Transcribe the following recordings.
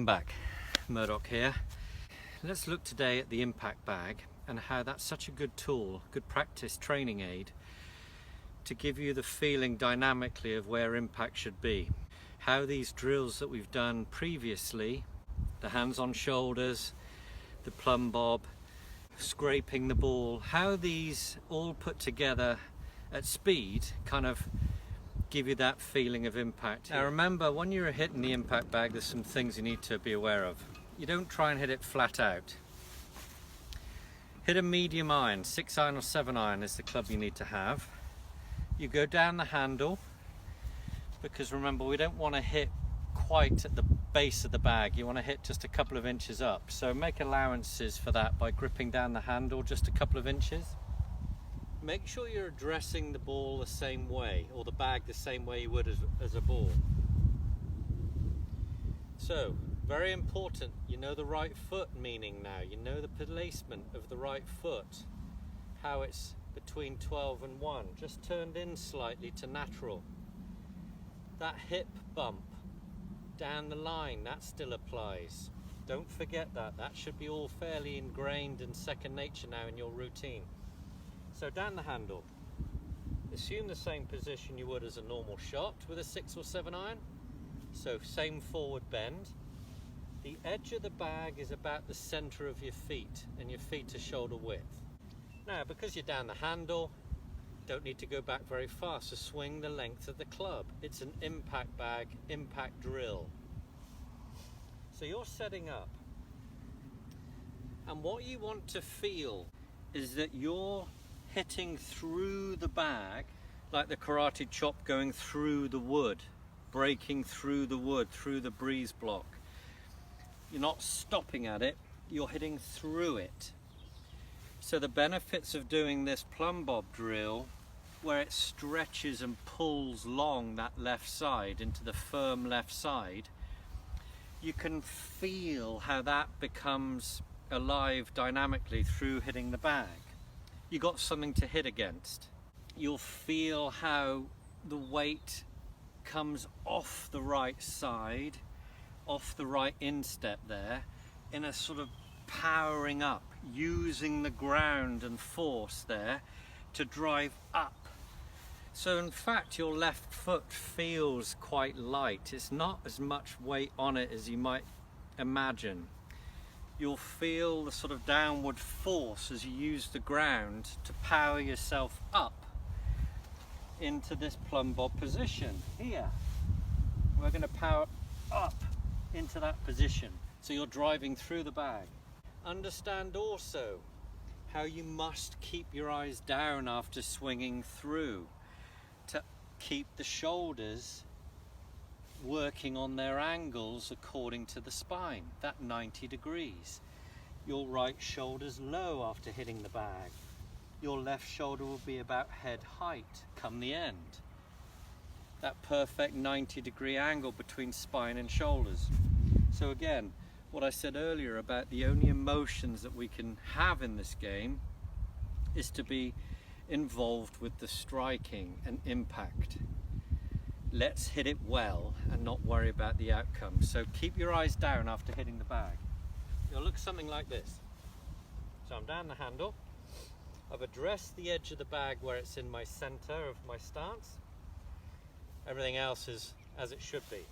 back, Murdoch here. Let's look today at the impact bag and how that's such a good tool, good practice training aid to give you the feeling dynamically of where impact should be. How these drills that we've done previously, the hands on shoulders, the plumb bob, scraping the ball, how these all put together at speed kind of give you that feeling of impact. Now remember, when you're hitting the impact bag, there's some things you need to be aware of. You don't try and hit it flat out. Hit a medium iron, 6 iron or 7 iron is the club you need to have. You go down the handle, because remember, we don't want to hit quite at the base of the bag. You want to hit just a couple of inches up. So make allowances for that by gripping down the handle just a couple of inches. Make sure you're addressing the ball the same way, or the bag the same way you would as a ball. So, very important, you know the right foot meaning now. You know the placement of the right foot, how it's between 12 and 1, just turned in slightly to natural. That hip bump down the line, that still applies. Don't forget that. That should be all fairly ingrained and second nature now in your routine. So down the handle, assume the same position you would as a normal shot with a 6 or 7 iron. So same forward bend. The edge of the bag is about the center of your feet, and your feet are shoulder width. Now, because you're down the handle, don't need to go back very far, so swing the length of the club. It's an impact bag, impact drill. So you're setting up, and what you want to feel is that you're hitting through the bag like the karate chop going through the wood, breaking through the wood, through the breeze block. You're not stopping at it, you're hitting through it. So the benefits of doing this plumb bob drill, where it stretches and pulls long that left side into the firm left side, you can feel how that becomes alive dynamically through hitting the bag. You got something to hit against. You'll feel how the weight comes off the right side, off the right instep there, in a sort of powering up, using the ground and force there to drive up. So in fact, your left foot feels quite light. It's not as much weight on it as you might imagine. You'll feel the sort of downward force as you use the ground to power yourself up into this plumb bob position. Here, we're going to power up into that position. So you're driving through the bag. Understand also how you must keep your eyes down after swinging through to keep the shoulders working on their angles according to the spine, that 90 degrees. Your right shoulder's low after hitting the bag. Your left shoulder will be about head height come the end. That perfect 90-degree angle between spine and shoulders. So again, what I said earlier about the only emotions that we can have in this game is to be involved with the striking and impact. Let's hit it well and not worry about the outcome. So keep your eyes down after hitting the bag. It'll look something like this. So I'm down the handle. I've addressed the edge of the bag where it's in my center of my stance. Everything else is as it should be.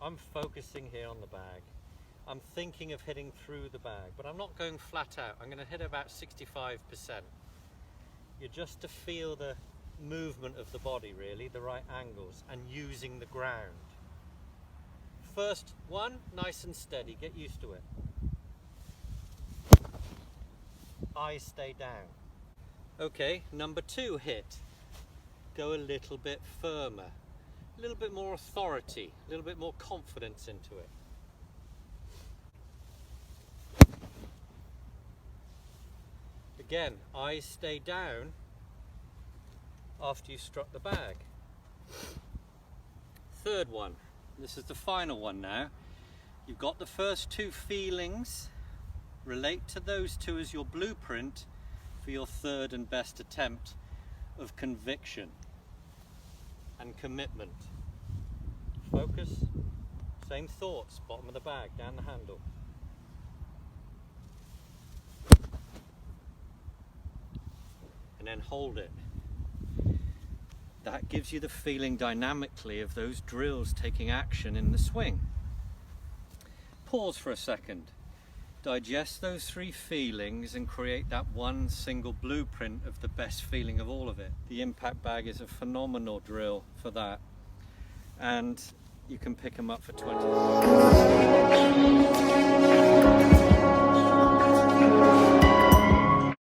I'm focusing here on the bag. I'm thinking of hitting through the bag, but I'm not going flat out. I'm going to hit about 65%. You're just to feel the movement of the body, really, the right angles, and using the ground. First one, nice and steady, get used to it. Eyes stay down. Okay, number 2 hit. Go a little bit firmer, a little bit more authority, a little bit more confidence into it. Again, eyes stay down after you struck the bag. Third one, this is the final one now. You've got the first 2 feelings, relate to those 2 as your blueprint for your third and best attempt of conviction and commitment. Focus, Same thoughts, bottom of the bag, down the handle. And then hold it. That gives you the feeling dynamically of those drills taking action in the swing. Pause for a second. Digest those three feelings and create that one single blueprint of the best feeling of all of it. The impact bag is a phenomenal drill for that. And you can pick them up for 20.